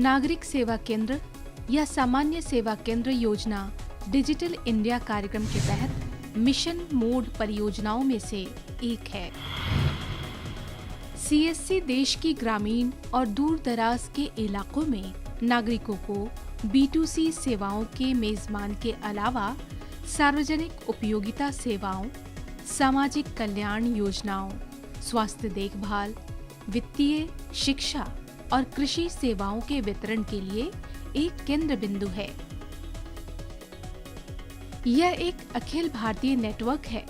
नागरिक सेवा केंद्र या सामान्य सेवा केंद्र योजना डिजिटल इंडिया कार्यक्रम के तहत मिशन मोड परियोजनाओं में से एक है। सीएससी देश की ग्रामीण और दूर दराज के इलाकों में नागरिकों को B2C सेवाओं के मेजबान के अलावा सार्वजनिक उपयोगिता सेवाओं, सामाजिक कल्याण योजनाओं, स्वास्थ्य देखभाल, वित्तीय, शिक्षा और कृषि सेवाओं के वितरण के लिए एक केंद्र बिंदु है। यह एक अखिल भारतीय नेटवर्क है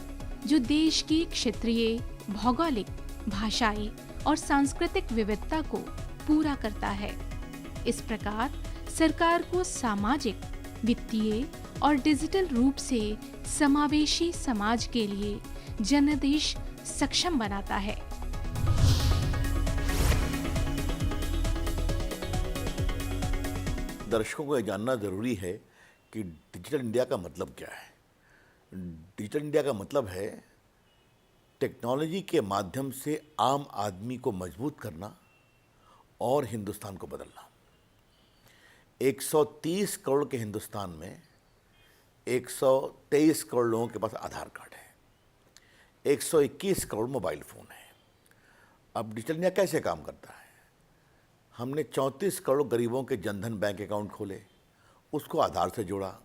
जो देश की क्षेत्रीय, भौगोलिक, भाषाई और सांस्कृतिक विविधता को पूरा करता है। इस प्रकार सरकार को सामाजिक, वित्तीय और डिजिटल रूप से समावेशी समाज के लिए जनादेश सक्षम बनाता है। दर्शकों को यह जानना जरूरी है कि डिजिटल इंडिया का मतलब क्या है। डिजिटल इंडिया का मतलब है टेक्नोलॉजी के माध्यम से आम आदमी को मजबूत करना और हिंदुस्तान को बदलना। 130 करोड़ के हिंदुस्तान में 123 करोड़ लोगों के पास आधार कार्ड है, 121 करोड़ मोबाइल फ़ोन है। अब डिजिटल इंडिया कैसे काम करता है? हमने 34 करोड़ गरीबों के जनधन बैंक अकाउंट खोले, उसको आधार से जोड़ा,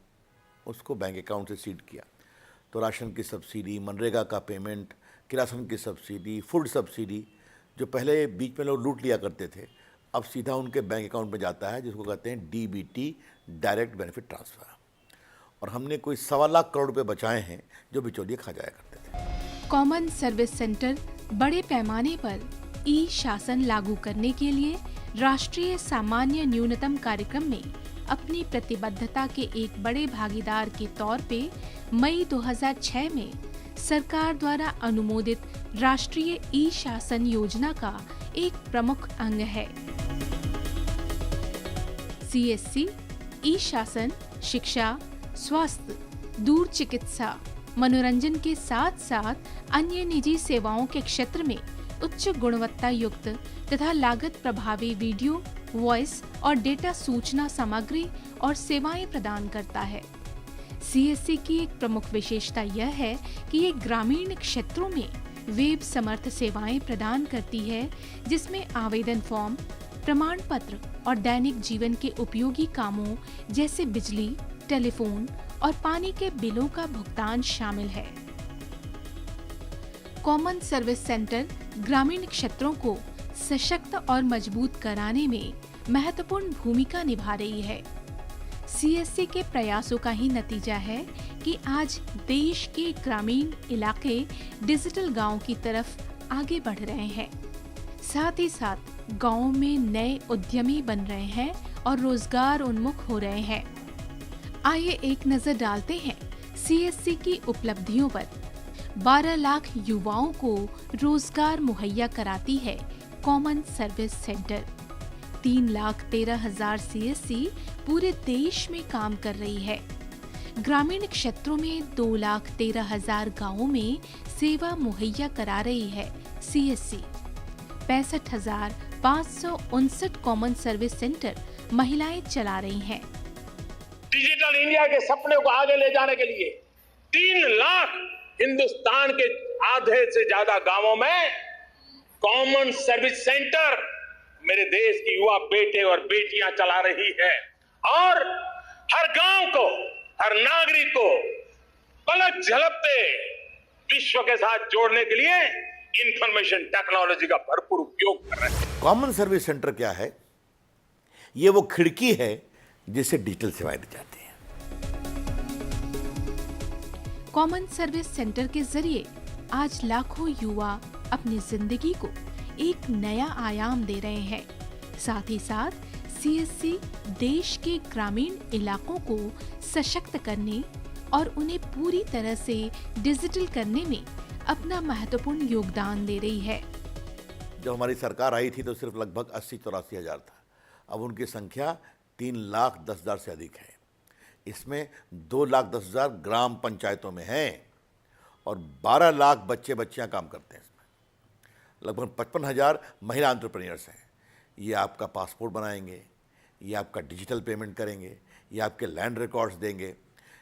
उसको बैंक अकाउंट से सीड किया, तो राशन की सब्सिडी, मनरेगा का पेमेंट, किरासन की सब्सिडी, फूड सब्सिडी, जो पहले बीच में लोग लूट लिया करते थे, अब सीधा उनके बैंक अकाउंट में जाता है, जिसको कहते हैं DBT, डायरेक्ट बेनिफिट ट्रांसफ़र। और हमने कोई 1.25 लाख करोड़ रुपये बचाए हैं जो बिचौलिए खा जाया करते थे। कॉमन सर्विस सेंटर बड़े पैमाने पर ई-शासन लागू करने के लिए राष्ट्रीय सामान्य न्यूनतम कार्यक्रम में अपनी प्रतिबद्धता के एक बड़े भागीदार के तौर पे मई 2006 में सरकार द्वारा अनुमोदित राष्ट्रीय ई-शासन योजना का एक प्रमुख अंग है। सीएससी ई-शासन शिक्षा, स्वास्थ्य, दूर चिकित्सा, मनोरंजन के साथ साथ अन्य निजी सेवाओं के क्षेत्र में उच्च गुणवत्ता युक्त तथा लागत प्रभावी वीडियो, वॉइस और डेटा सूचना सामग्री और सेवाएं प्रदान करता है। सीएससी की एक प्रमुख विशेषता यह है कि ये ग्रामीण क्षेत्रों में वेब समर्थ सेवाएं प्रदान करती है, जिसमें आवेदन फॉर्म, प्रमाण पत्र और दैनिक जीवन के उपयोगी कामों जैसे बिजली, टेलीफोन और पानी के बिलों का भुगतान शामिल है। कॉमन सर्विस सेंटर ग्रामीण क्षेत्रों को सशक्त और मजबूत कराने में महत्वपूर्ण भूमिका निभा रही है। सीएससी के प्रयासों का ही नतीजा है कि आज देश के ग्रामीण इलाके डिजिटल गांव की तरफ आगे बढ़ रहे हैं। साथ ही साथ गांवों में नए उद्यमी बन रहे हैं और रोजगार उन्मुख हो रहे हैं। आइए एक नजर डालते हैं सीएससी की उपलब्धियों पर। 12 लाख युवाओं को रोजगार मुहैया कराती है कॉमन सर्विस सेंटर। 3,13,000 सीएससी पूरे देश में काम कर रही है। ग्रामीण क्षेत्रों में 2,13,000 गांवों में सेवा मुहैया करा रही है सीएससी। 65,559 कॉमन सर्विस सेंटर महिलाएं चला रही हैं। डिजिटल इंडिया के सपने को आगे ले जाने के लिए 3 लाख हिंदुस्तान के आधे से ज्यादा गांवों में कॉमन सर्विस सेंटर मेरे देश की युवा बेटे और बेटियां चला रही है। और हर गांव को, हर नागरिक को पलक झलकते विश्व के साथ जोड़ने के लिए इंफॉर्मेशन टेक्नोलॉजी का भरपूर उपयोग कर रहे हैं। कॉमन सर्विस सेंटर क्या है? ये वो खिड़की है जिससे डिजिटल सेवाएं दी जाती हैं। कॉमन सर्विस सेंटर के जरिए आज लाखों युवा अपनी जिंदगी को एक नया आयाम दे रहे हैं। साथ ही साथ सीएससी देश के ग्रामीण इलाकों को सशक्त करने और उन्हें पूरी तरह से डिजिटल करने में अपना महत्वपूर्ण योगदान दे रही है। जब हमारी सरकार आई थी तो सिर्फ लगभग 80-84 हज़ार था। अब उनकी संख्या 3,10,000 से अधिक है। इसमें 2,10,000 ग्राम पंचायतों में हैं और 12 लाख बच्चे बच्चियां काम करते हैं। इसमें लगभग 55,000 महिला एंटरप्रेन्योर्स हैं। ये आपका पासपोर्ट बनाएंगे, ये आपका डिजिटल पेमेंट करेंगे, ये आपके लैंड रिकॉर्ड्स देंगे,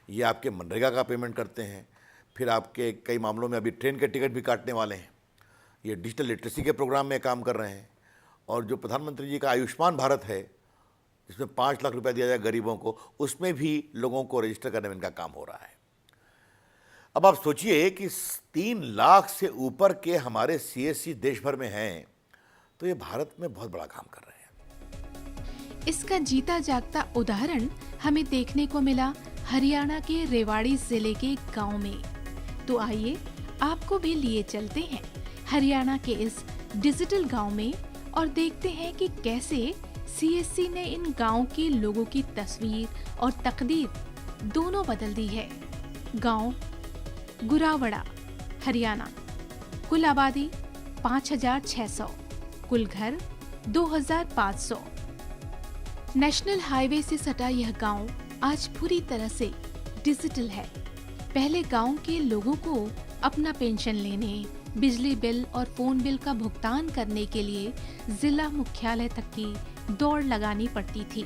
ये आपके मनरेगा का पेमेंट करते हैं, फिर आपके कई मामलों में अभी ट्रेन के टिकट भी काटने वाले हैं। ये डिजिटल लिटरेसी के प्रोग्राम में काम कर रहे हैं। और जो प्रधानमंत्री जी का आयुष्मान भारत है, जिसमें 5 लाख रुपया दिया जाए गरीबों को, उसमें भी लोगों को रजिस्टर करने में इनका काम हो रहा है। अब आप सोचिए कि 3 लाख से ऊपर के हमारे CSC देश भर में हैं, तो ये भारत में बहुत बड़ा काम कर रहे हैं। इसका जीता जागता उदाहरण हमें देखने को मिला हरियाणा के रेवाड़ी जिले के एक गांव में। तो आइए आपको भी लिए चलते हैं हरियाणा के इस डिजिटल गांव में और देखते हैं कि कैसे CSC ने इन गांव के लोगों की तस्वीर और तकदीर दोनों बदल दी है। गांव गुरावड़ा, हरियाणा। कुल आबादी 5,600, कुल घर 2,500। नेशनल हाईवे से सटा यह गांव आज पूरी तरह से डिजिटल है। पहले गांव के लोगों को अपना पेंशन लेने, बिजली बिल और फोन बिल का भुगतान करने के लिए जिला मुख्यालय तक की दौड़ लगानी पड़ती थी।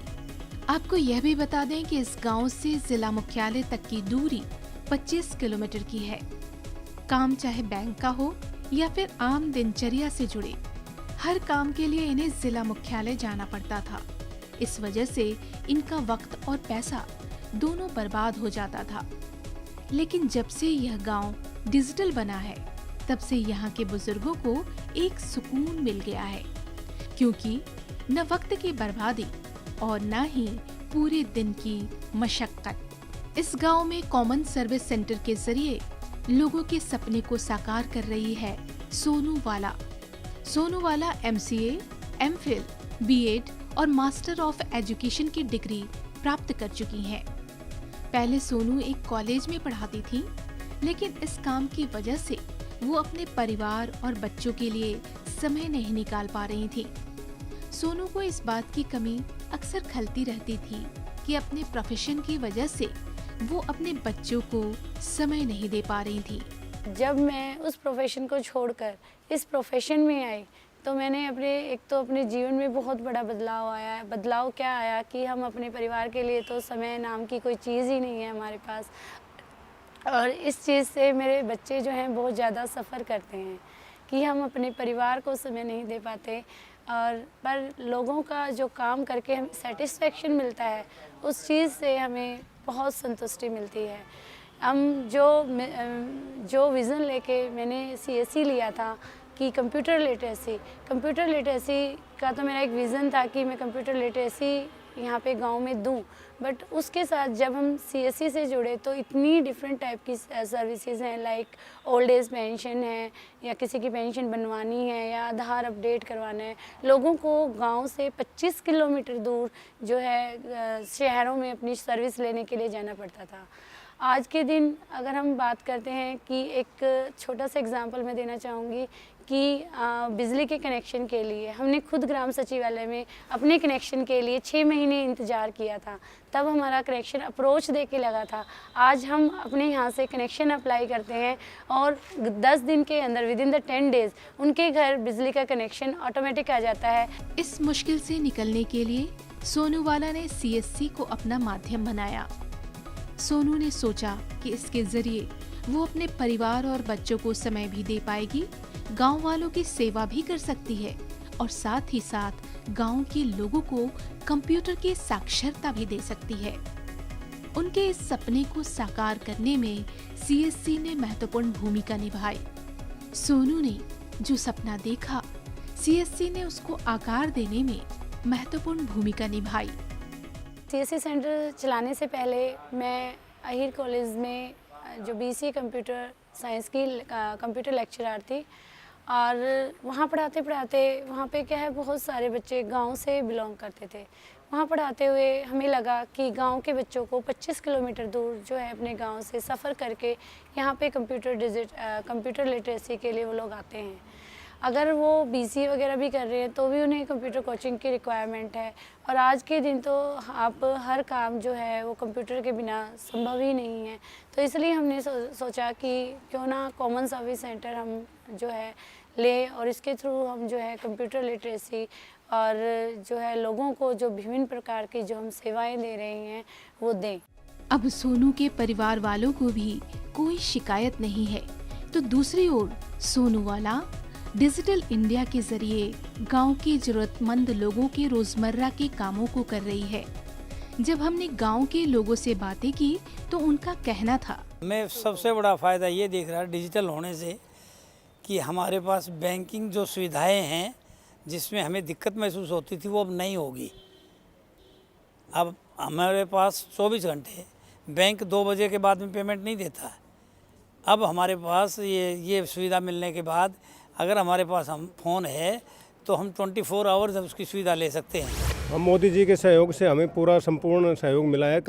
आपको यह भी बता दें कि इस गांव से जिला मुख्यालय तक की दूरी 25 किलोमीटर की है। काम चाहे बैंक का हो या फिर आम दिनचर्या से जुड़े, हर काम के लिए इन्हें जिला मुख्यालय जाना पड़ता था। इस वजह से इनका वक्त और पैसा दोनों बर्बाद हो जाता था। लेकिन जब से यह गांव डिजिटल बना है, तब से यहाँ के बुजुर्गों को एक सुकून मिल गया है, क्योंकि न वक्त की बर्बादी और न ही पूरे दिन की मशक्कत। इस गांव में कॉमन सर्विस सेंटर के जरिए लोगों के सपने को साकार कर रही है सोनू वाला। सोनू वाला MCA, MPhil, B.Ed और मास्टर ऑफ एजुकेशन की डिग्री प्राप्त कर चुकी हैं। पहले सोनू एक कॉलेज में पढ़ाती थी, लेकिन इस काम की वजह से वो अपने परिवार और बच्चों के लिए समय नहीं निकाल पा रही थी। सोनू को इस बात की कमी अक्सर खलती रहती थी कि अपने प्रोफेशन की वजह से वो अपने बच्चों को समय नहीं दे पा रही थी। जब मैं उस प्रोफेशन को छोड़कर इस प्रोफेशन में आई, तो मैंने अपने जीवन में बहुत बड़ा बदलाव आया है। बदलाव क्या आया कि हम अपने परिवार के लिए तो समय नाम की कोई चीज़ ही नहीं है हमारे पास, और इस चीज़ से मेरे बच्चे जो हैं बहुत ज़्यादा सफ़र करते हैं कि हम अपने परिवार को समय नहीं दे पाते। और पर लोगों का जो काम करके हमें सेटिस्फेक्शन मिलता है, उस चीज़ से हमें बहुत संतुष्टि मिलती है। हम जो विज़न लेके मैंने CSC लिया था कि कंप्यूटर लिटरेसी का तो मेरा एक विज़न था कि मैं कंप्यूटर लिटरेसी यहाँ पे गांव में दूँ। बट उसके साथ जब हम CSC से जुड़े तो इतनी डिफरेंट टाइप की सर्विसेज हैं, लाइक ओल्ड एज पेंशन है, या किसी की पेंशन बनवानी है, या आधार अपडेट करवाना है। लोगों को गांव से 25 किलोमीटर दूर जो है शहरों में अपनी सर्विस लेने के लिए जाना पड़ता था। आज के दिन अगर हम बात करते हैं कि एक छोटा सा एग्जांपल मैं देना चाहूँगी कि बिजली के कनेक्शन के लिए हमने खुद ग्राम सचिवालय में अपने कनेक्शन के लिए 6 महीने इंतज़ार किया था, तब हमारा कनेक्शन अप्रोच दे के लगा था। आज हम अपने यहाँ से कनेक्शन अप्लाई करते हैं और 10 दिन के अंदर विदिन द 10 डेज़ उनके घर बिजली का कनेक्शन ऑटोमेटिक आ जाता है। इस मुश्किल से निकलने के लिए सोनू वाला ने CSC को अपना माध्यम बनाया। सोनू ने सोचा कि इसके जरिए वो अपने परिवार और बच्चों को समय भी दे पाएगी, गांव वालों की सेवा भी कर सकती है और साथ ही साथ गांव के लोगों को कंप्यूटर की साक्षरता भी दे सकती है। उनके इस सपने को साकार करने में CSC ने महत्वपूर्ण भूमिका निभाई। सोनू ने जो सपना देखा, CSC ने उसको आकार देने में महत्वपूर्ण भूमिका निभाई। CSC सेंटर चलाने से पहले मैं अहिर कॉलेज में जो BCA कंप्यूटर साइंस की कंप्यूटर लेक्चरर थी, और वहाँ पढ़ाते वहाँ पे क्या है, बहुत सारे बच्चे गांव से बिलोंग करते थे। वहाँ पढ़ाते हुए हमें लगा कि गांव के बच्चों को 25 किलोमीटर दूर जो है अपने गांव से सफ़र करके यहाँ पे कंप्यूटर लिटरेसी के लिए वो लोग आते हैं। अगर वो BCA वगैरह भी कर रहे हैं तो भी उन्हें कंप्यूटर कोचिंग की रिक्वायरमेंट है। और आज के दिन तो आप हर काम जो है वो कंप्यूटर के बिना संभव ही नहीं है। तो इसलिए हमने सोचा कि क्यों ना कॉमन सर्विस सेंटर हम जो है लें और इसके थ्रू हम जो है कंप्यूटर लिटरेसी और जो है लोगों को जो विभिन्न प्रकार की जो हम सेवाएं दे रहे हैं वो दें। अब सोनू के परिवार वालों को भी कोई शिकायत नहीं है, तो दूसरी ओर सोनू वाला डिजिटल इंडिया के जरिए गांव के जरूरतमंद लोगों के रोजमर्रा के कामों को कर रही है। जब हमने गांव के लोगों से बातें की तो उनका कहना था, मैं सबसे बड़ा फ़ायदा ये देख रहा डिजिटल होने से कि हमारे पास बैंकिंग जो सुविधाएं हैं जिसमें हमें दिक्कत महसूस होती थी वो अब नहीं होगी। अब हमारे पास 24 घंटे बैंक 2 बजे के बाद में पेमेंट नहीं देता है। अब हमारे पास ये सुविधा मिलने के बाद अगर हमारे पास हम फ़ोन है तो हम 24 आवर्स उसकी सुविधा ले सकते हैं। हम मोदी जी के सहयोग से हमें पूरा संपूर्ण सहयोग मिला है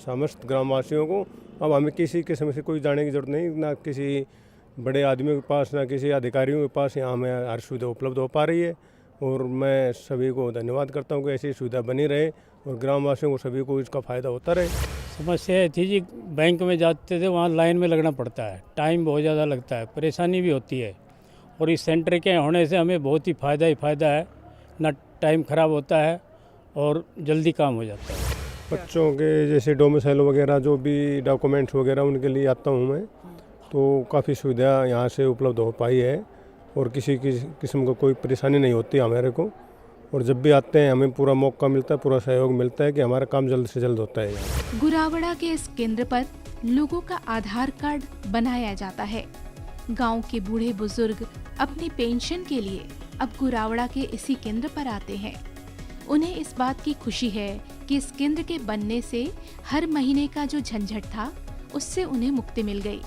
समस्त ग्रामवासियों को। अब हमें किसी किस्म से कोई जाने की जरूरत नहीं, ना किसी बड़े आदमियों के पास ना किसी अधिकारियों के पास। यहाँ हमें हर सुविधा उपलब्ध हो पा रही है और मैं सभी को धन्यवाद करता हूँ कि ऐसी सुविधा बनी रहे और ग्रामवासियों को सभी को इसका फ़ायदा होता रहे। समस्या थी जी, बैंक में जाते थे वहाँ लाइन में लगना पड़ता है, टाइम बहुत ज़्यादा लगता है, परेशानी भी होती है। और इस सेंटर के होने से हमें बहुत ही फ़ायदा है, ना टाइम ख़राब होता है और जल्दी काम हो जाता है। बच्चों के जैसे डोमिसाइल वगैरह जो भी डॉक्यूमेंट्स वगैरह उनके लिए आता हूँ मैं, तो काफ़ी सुविधा यहाँ से उपलब्ध हो पाई है और किसी किस्म का कोई परेशानी नहीं होती हमारे को। और जब भी आते हैं हमें पूरा मौका मिलता है, पूरा सहयोग मिलता है कि हमारा काम जल्द से जल्द होता है। गुरावड़ा के इस केंद्र पर लोगों का आधार कार्ड बनाया जाता है। गांव के बूढ़े बुजुर्ग अपनी पेंशन के लिए अब गुरावड़ा के इसी केंद्र पर आते हैं। उन्हें इस बात की खुशी है कि इस केंद्र के बनने से हर महीने का जो झंझट था उससे उन्हें मुक्ति मिल गई।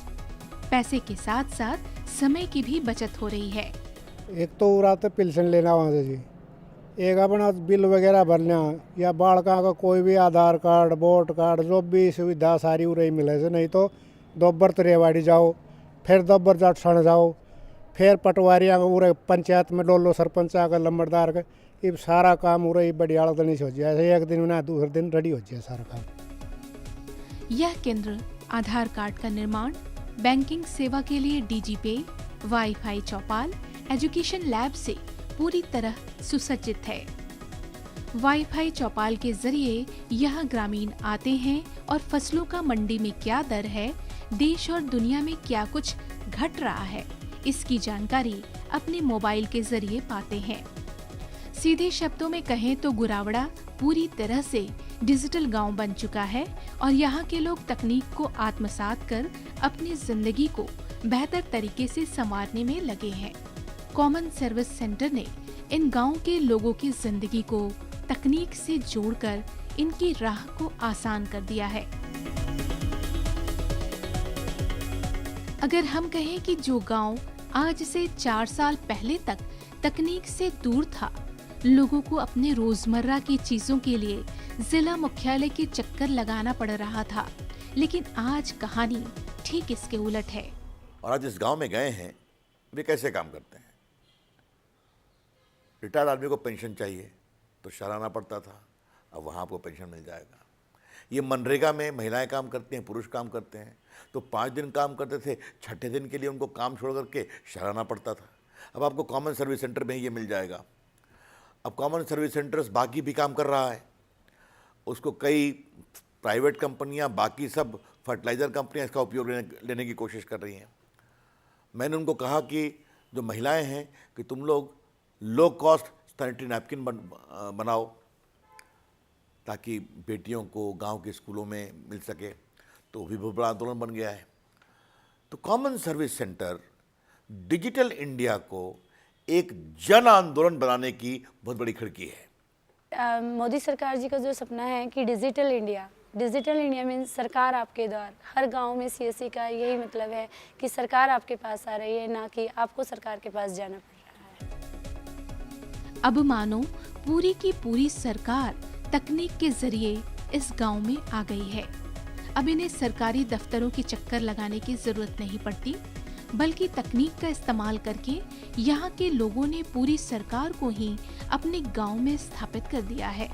पैसे के साथ साथ समय की भी बचत हो रही है। एक तो उराते पेंशन लेना वहाँ से जी, एक अपना बिल वगैरह भरना या बाढ़ का कोई भी आधार कार्ड वोट कार्ड जो भी सुविधा सारी उरे मिले से। नहीं तो दोबर तरेवाड़ी जाओ, फिर दोबर जाट सण जाओ, फिर पटवारियाँ उरे पंचायत में डोलो सरपंच आकर लंबरदार का ये सारा काम उरे बढ़िया नहीं हो जाए। एक दिन ना दूसरे दिन रेडी हो जाए सारा काम। यह केंद्र आधार कार्ड का निर्माण, बैंकिंग सेवा के लिए DigiPay, वाईफाई चौपाल, एजुकेशन लैब से पूरी तरह सुसज्जित है। वाईफाई चौपाल के जरिए यह ग्रामीण आते हैं और फसलों का मंडी में क्या दर है, देश और दुनिया में क्या कुछ घट रहा है, इसकी जानकारी अपने मोबाइल के जरिए पाते हैं। सीधे शब्दों में कहें तो गुरावड़ा पूरी तरह से डिजिटल गांव बन चुका है और यहाँ के लोग तकनीक को आत्मसात कर अपनी जिंदगी को बेहतर तरीके से संवारने में लगे हैं। कॉमन सर्विस सेंटर ने इन गांव के लोगों की जिंदगी को तकनीक से जोड़कर इनकी राह को आसान कर दिया है। अगर हम कहें कि जो गांव आज से 4 साल पहले तक तकनीक से दूर था, लोगों को अपने रोजमर्रा की चीजों के लिए जिला मुख्यालय के चक्कर लगाना पड़ रहा था, लेकिन आज कहानी ठीक इसके उलट है। और आज इस गांव में गए हैं, वे कैसे काम करते हैं। रिटायर्ड आदमी को पेंशन चाहिए तो शहर आना पड़ता था, अब वहाँ आपको पेंशन मिल जाएगा। ये मनरेगा में महिलाएं काम करती हैं, पुरुष काम करते हैं, तो 5 दिन काम करते थे, 6ठे दिन के लिए उनको काम छोड़ करके शहर आना पड़ता था। अब आपको कॉमन सर्विस सेंटर में ही ये मिल जाएगा। अब कॉमन सर्विस सेंटर्स बाकी भी काम कर रहा है, उसको कई प्राइवेट कंपनियां, बाकी सब फर्टिलाइज़र कंपनियां इसका उपयोग लेने की कोशिश कर रही हैं। मैंने उनको कहा कि जो महिलाएं हैं कि तुम लोग लो कॉस्ट सैनिटरी नैपकिन बनाओ ताकि बेटियों को गांव के स्कूलों में मिल सके, तो वो भी बहुत बड़ा आंदोलन बन गया है। तो common service centre digital India को एक जन आंदोलन बनाने की बहुत बड़ी खिड़की है। मोदी सरकार जी का जो सपना है कि डिजिटल इंडिया मीन्स सरकार आपके द्वार। हर गांव में CSC का यही मतलब है कि सरकार आपके पास आ रही है, ना कि आपको सरकार के पास जाना पड़ रहा है। अब मानो पूरी की पूरी सरकार तकनीक के जरिए इस गांव में आ गई है। अब इन्हें सरकारी दफ्तरों के चक्कर लगाने की जरूरत नहीं पड़ती। बल्कि तकनीक का इस्तेमाल करके यहाँ के लोगों ने पूरी सरकार को ही अपने गांव में स्थापित कर दिया है।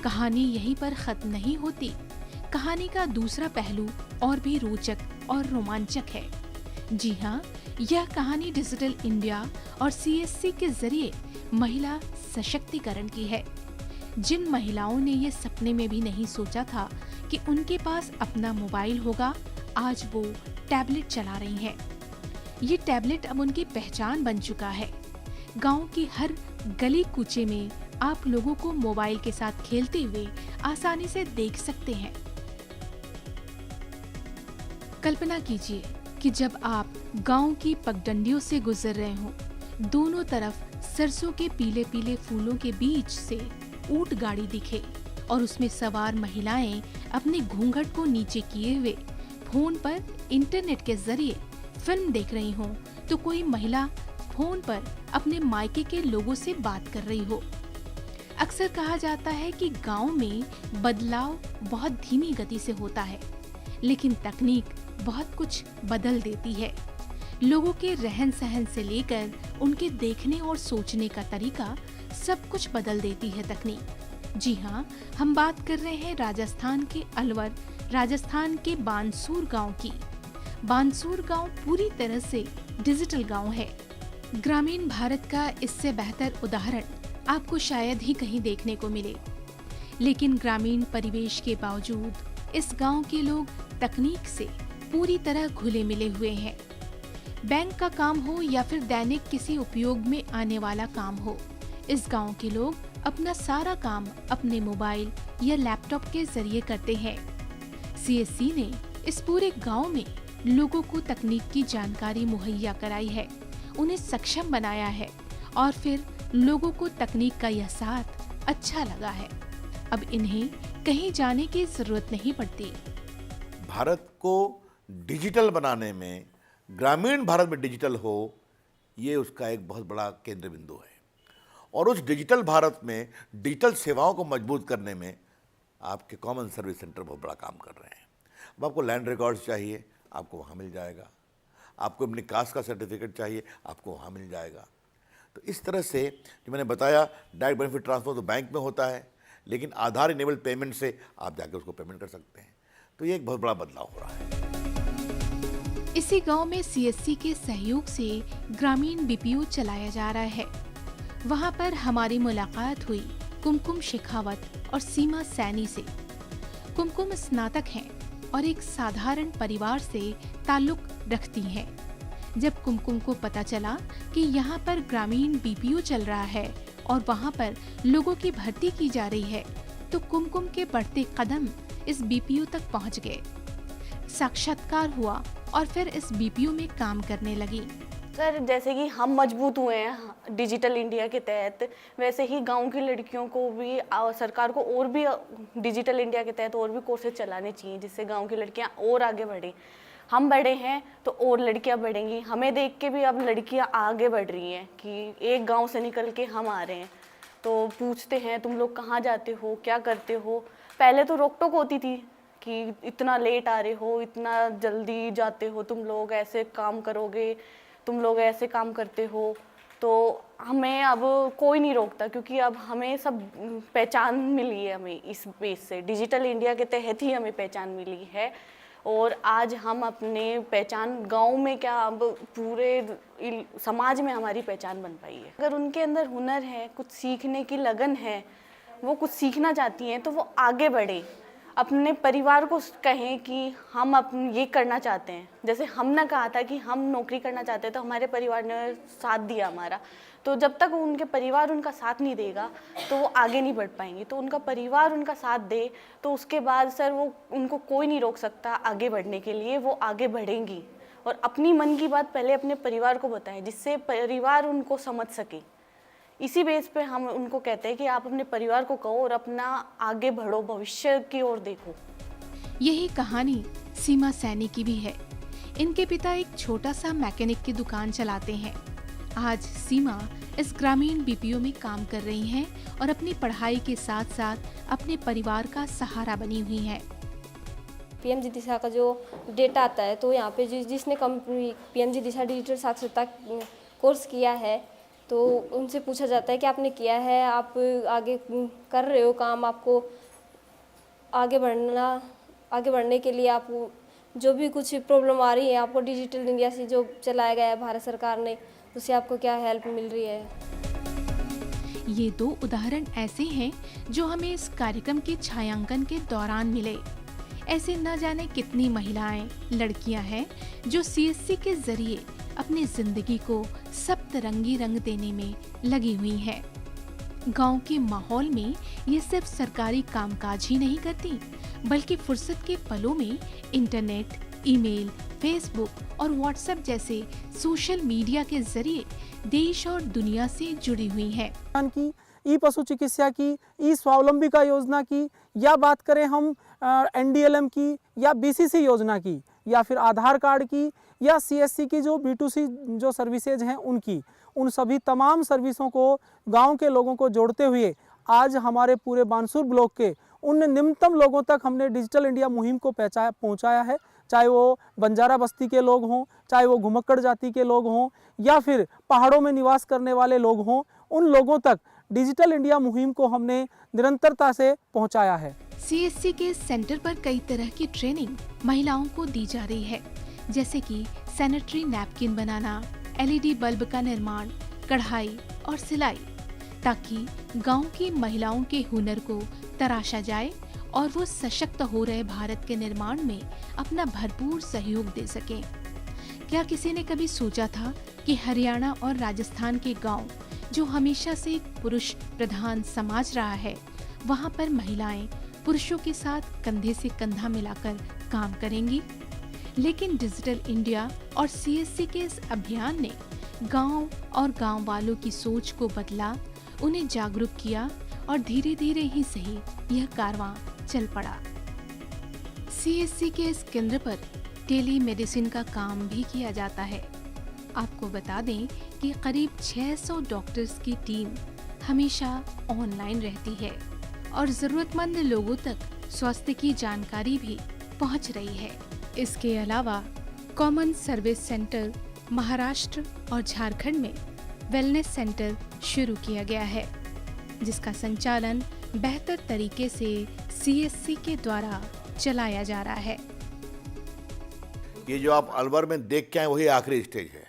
कहानी यहीं पर खत्म नहीं होती। कहानी का दूसरा पहलू और भी रोचक और रोमांचक है। जी हाँ, यह कहानी डिजिटल इंडिया और सीएससी के जरिए महिला सशक्तिकरण की है। जिन महिलाओं ने ये सपने में भी नहीं सोचा था कि उनके पास अपना मोबाइल होगा, आज वो टैबलेट चला रही हैं। ये टैबलेट अब उनकी पहचान बन चुका है। गांव की हर गली कूचे में आप लोगों को मोबाइल के साथ खेलते हुए आसानी से देख सकते हैं। कल्पना कीजिए कि जब आप गांव की पगडंडियों से गुजर रहे हो, दोनों तरफ सरसों के पीले पीले फूलों के बीच से ऊंट गाड़ी दिखे और उसमें सवार महिलाएं अपने घूंघट को नीचे किए हुए फोन पर इंटरनेट के जरिए फिल्म देख रही हो, तो कोई महिला फोन पर अपने मायके के लोगों से बात कर रही हो। अक्सर कहा जाता है कि गांव में बदलाव बहुत धीमी गति से होता है, लेकिन तकनीक बहुत कुछ बदल देती है। लोगों के रहन सहन से लेकर उनके देखने और सोचने का तरीका सब कुछ बदल देती है तकनीक। जी हाँ, हम बात कर रहे हैं राजस्थान के अलवर, राजस्थान के बानसूर गांव की। बानसूर गांव पूरी तरह से डिजिटल गांव है। ग्रामीण भारत का इससे बेहतर उदाहरण आपको शायद ही कहीं देखने को मिले। लेकिन ग्रामीण परिवेश के बावजूद इस गांव के लोग तकनीक से पूरी तरह घुले मिले हुए हैं। बैंक का काम हो या फिर दैनिक किसी उपयोग में आने वाला काम हो, इस गांव के लोग अपना सारा काम अपने मोबाइल या लैपटॉप के जरिए करते हैं। सीएससी ने इस पूरे गांव में लोगों को तकनीक की जानकारी मुहैया कराई है, उन्हें सक्षम बनाया है और फिर लोगों को तकनीक का यह साथ अच्छा लगा है। अब इन्हें कहीं जाने की जरूरत नहीं पड़ती। भारत को डिजिटल बनाने में, ग्रामीण भारत में डिजिटल हो, ये उसका एक बहुत बड़ा केंद्र बिंदु है। और उस डिजिटल भारत में डिजिटल सेवाओं को मजबूत करने में आपके कॉमन सर्विस सेंटर बहुत बड़ा काम कर रहे हैं। अब आपको लैंड रिकॉर्ड्स चाहिए, आपको वहाँ मिल जाएगा। आपको अपनी कास्ट का सर्टिफिकेट चाहिए, आपको वहाँ मिल जाएगा। तो इस तरह से जो मैंने बताया, डायरेक्ट बेनिफिट ट्रांसफर तो बैंक में होता है, लेकिन आधार इनेबल्ड पेमेंट से आप जाकर उसको पेमेंट कर सकते हैं। तो ये एक बहुत बड़ा बदलाव हो रहा है। इसी गांव में सीएससी के सहयोग से ग्रामीण बीपीओ चलाया जा रहा है। वहां पर हमारी मुलाकात हुई कुमकुम शेखावत और सीमा सैनी से। कुमकुम स्नातक हैं और एक साधारण परिवार से ताल्लुक रखती हैं। जब कुमकुम को पता चला कि यहाँ पर ग्रामीण बीपीओ चल रहा है और वहाँ पर लोगों की भर्ती की जा रही है, तो कुमकुम के बढ़ते कदम इस बीपीओ तक पहुँच गए। साक्षात्कार हुआ और फिर इस बीपीओ में काम करने लगी। सर, जैसे कि हम मजबूत हुए हैं डिजिटल इंडिया के तहत, वैसे ही गांव की लड़कियों को भी सरकार को और भी डिजिटल इंडिया के तहत और भी कोर्सेज चलाने चाहिए, जिससे गांव की लड़कियां और आगे बढ़ें। हम बढ़े हैं तो और लड़कियां बढ़ेंगी। हमें देख के भी अब लड़कियां आगे बढ़ रही हैं कि एक गांव से निकल के हम आ रहे हैं, तो पूछते हैं तुम लोग कहाँ जाते हो, क्या करते हो। पहले तो रोक टोक होती थी कि इतना लेट आ रहे हो, इतना जल्दी जाते हो, तुम लोग ऐसे काम करोगे, तुम लोग ऐसे काम करते हो। तो हमें अब कोई नहीं रोकता, क्योंकि अब हमें सब पहचान मिली है। हमें इस बेस से डिजिटल इंडिया के तहत ही हमें पहचान मिली है। और आज हम अपने पहचान गांव में क्या, अब पूरे समाज में हमारी पहचान बन पाई है। अगर उनके अंदर हुनर है, कुछ सीखने की लगन है, वो कुछ सीखना चाहती हैं, तो वो आगे बढ़े, अपने परिवार को कहें कि हम ये करना चाहते हैं। जैसे हमने कहा था कि हम नौकरी करना चाहते हैं, तो हमारे परिवार ने साथ दिया हमारा। तो जब तक उनके परिवार उनका साथ नहीं देगा तो वो आगे नहीं बढ़ पाएंगे। तो उनका परिवार उनका साथ दे तो उसके बाद सर वो उनको कोई नहीं रोक सकता आगे बढ़ने के लिए, वो आगे बढ़ेंगी। और अपनी मन की बात पहले अपने परिवार को बताएं, जिससे परिवार उनको समझ सके। इसी बेस पे हम उनको कहते हैं कि आप अपने परिवार को कहो और अपना आगे बढ़ो, भविष्य की ओर देखो। यही कहानी सीमा सैनी की भी है। इनके पिता एक छोटा सा मैकेनिक की दुकान चलाते हैं। आज सीमा इस ग्रामीण बीपीओ में काम कर रही हैं और अपनी पढ़ाई के साथ साथ अपने परिवार का सहारा बनी हुई हैं। पीएमजी दिशा का जो डेटा आता है, तो यहाँ पे जिसने पीएमजी दिशा डिजिटल साक्षरता कोर्स किया है, तो उनसे पूछा जाता है कि आपने किया है, आप आगे कर रहे हो काम, आपको आगे बढ़ने के लिए आपको जो भी कुछ प्रॉब्लम आ रही है, आपको डिजिटल इंडिया से जो चलाया गया है भारत सरकार ने, उससे आपको क्या हेल्प मिल रही है। ये दो उदाहरण ऐसे हैं जो हमें इस कार्यक्रम के छायांकन के दौरान मिले। ऐसे न जाने कितनी महिलाएं, लड़कियां हैं जो सीएससी के जरिए अपनी जिंदगी को सप्तरंगी रंग देने में लगी हुई हैं। गांव के माहौल में ये सिर्फ सरकारी कामकाज ही नहीं करती, बल्कि फुर्सत के पलों में इंटरनेट, ईमेल, फेसबुक और व्हाट्सएप जैसे सोशल मीडिया के जरिए देश और दुनिया से जुड़ी हुई हैं। की ई पशु चिकित्सा की, ई स्वावलंबिका योजना की, या बात करें हम एनडीएलएम की या बीसीसी योजना की, या फिर आधार कार्ड की, या सीएससी की जो B2C जो सर्विसेज हैं उनकी, उन सभी तमाम सर्विसों को गांव के लोगों को जोड़ते हुए आज हमारे पूरे बानसूर ब्लॉक के उन निम्नतम लोगों तक हमने डिजिटल इंडिया मुहिम को पहुंचाया है। चाहे वो बंजारा बस्ती के लोग हों, चाहे वो घुमक्कड़ जाति के लोग हों, या फिर पहाड़ों में निवास करने वाले लोग हों, उन लोगों तक डिजिटल इंडिया मुहिम को हमने निरंतरता से पहुंचाया है। सीएससी के सेंटर पर कई तरह की ट्रेनिंग महिलाओं को दी जा रही है, जैसे कि सैनिटरी नैपकिन बनाना, LED बल्ब का निर्माण, कढ़ाई और सिलाई, ताकि गांव की महिलाओं के हुनर को तराशा जाए और वो सशक्त हो रहे भारत के निर्माण में अपना भरपूर सहयोग दे सकें। क्या किसी ने कभी सोचा था कि हरियाणा और राजस्थान के गांव, जो हमेशा से एक पुरुष प्रधान समाज रहा है, वहां पर महिलाएं पुरुषों के साथ कंधे से कंधा मिलाकर काम करेंगी? लेकिन डिजिटल इंडिया और सीएससी के इस अभियान ने गांव और गांव वालों की सोच को बदला, उन्हें जागरूक किया और धीरे धीरे ही सही यह कारवां चल पड़ा। सीएससी के इस केंद्र पर टेली मेडिसिन का काम भी किया जाता है। आपको बता दें कि करीब 600 डॉक्टर्स की टीम हमेशा ऑनलाइन रहती है और जरूरतमंद लोगों तक स्वास्थ्य की जानकारी भी पहुंच रही है। इसके अलावा कॉमन सर्विस सेंटर महाराष्ट्र और झारखंड में वेलनेस सेंटर शुरू किया गया है, जिसका संचालन बेहतर तरीके से सीएससी के द्वारा चलाया जा रहा है। ये जो आप अलवर में देख के आए वही आखिरी स्टेज है।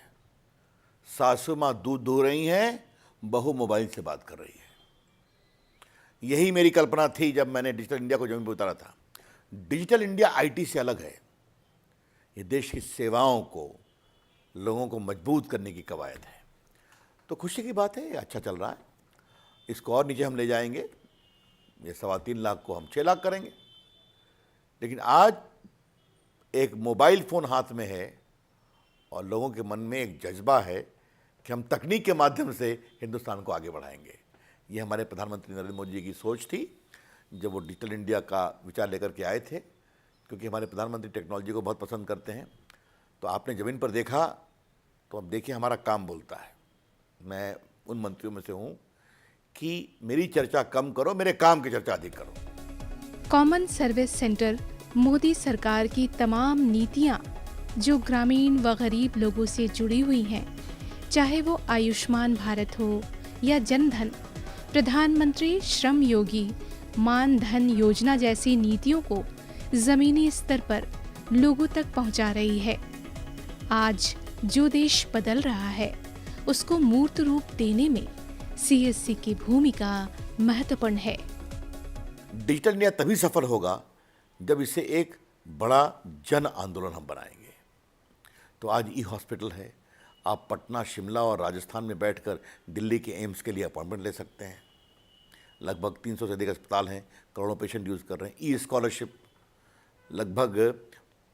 सासू माँ दूध धो रही हैं, बहू मोबाइल से बात कर रही है। यही मेरी कल्पना थी जब मैंने डिजिटल इंडिया को जमीन पर उतारा था। डिजिटल इंडिया आईटी से अलग है। ये देश की सेवाओं को, लोगों को मजबूत करने की कवायद है। तो खुशी की बात है, ये अच्छा चल रहा है। इसको और नीचे हम ले जाएंगे। ये 3.25 लाख को हम 6 लाख करेंगे। लेकिन आज एक मोबाइल फ़ोन हाथ में है और लोगों के मन में एक जज्बा है कि हम तकनीक के माध्यम से हिंदुस्तान को आगे बढ़ाएंगे। ये हमारे प्रधानमंत्री नरेंद्र मोदी जी की सोच थी जब वो डिजिटल इंडिया का विचार लेकर के आए थे, क्योंकि हमारे प्रधानमंत्री टेक्नोलॉजी को बहुत पसंद करते हैं। तो आपने ज़मीन पर देखा, तो अब देखिए हमारा काम बोलता है। मैं उन मंत्रियों में से हूँ कि मेरी चर्चा कम करो, मेरे काम की चर्चा अधिक करो। कॉमन सर्विस सेंटर मोदी सरकार की तमाम नीतियां जो ग्रामीण व गरीब लोगों से जुड़ी हुई हैं, चाहे वो आयुष्मान भारत हो या जनधन, प्रधानमंत्री श्रम योगी मान धन योजना जैसी नीतियों को जमीनी स्तर पर लोगों तक पहुंचा रही है। आज जो देश बदल रहा है, उसको मूर्त रूप देने में सीएससी की भूमिका महत्वपूर्ण है। डिजिटल इंडिया तभी सफल होगा जब इसे एक बड़ा जन आंदोलन हम बनाएंगे। तो आज ई हॉस्पिटल है, आप पटना, शिमला और राजस्थान में बैठकर दिल्ली के एम्स के लिए अपॉइंटमेंट ले सकते हैं। लगभग 300 से अधिक अस्पताल हैं, करोड़ों पेशेंट यूज़ कर रहे हैं। ई स्कॉलरशिप लगभग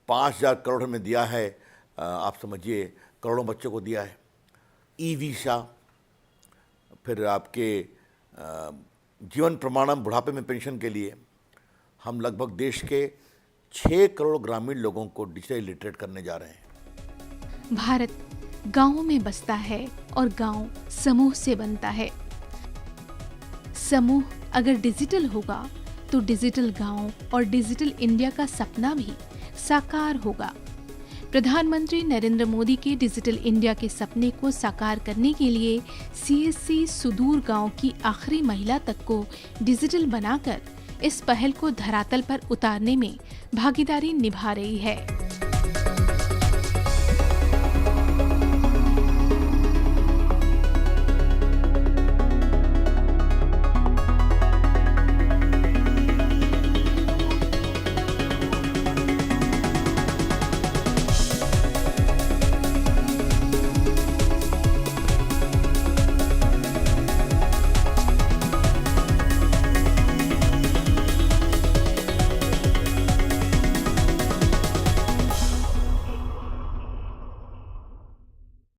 5,000 करोड़ में दिया है, आप समझिए करोड़ों बच्चों को दिया है। ई वीसा, फिर आपके जीवन प्रमाणम बुढ़ापे में पेंशन के लिए हम लगभग देश के 6 करोड़ ग्रामीण लोगों को डिजिटल लिटरेट करने जा रहे हैं। भारत गांवों में बसता है और गांव समूह से बनता है। समूह अगर डिजिटल होगा तो डिजिटल गांव और डिजिटल इंडिया का सपना भी साकार होगा। प्रधानमंत्री नरेंद्र मोदी के डिजिटल इंडिया के सपने को साकार करने के लिए सीएससी सुदूर गांव की आखिरी महिला तक को डिजिटल बनाकर इस पहल को धरातल पर उतारने में भागीदारी निभा रही है।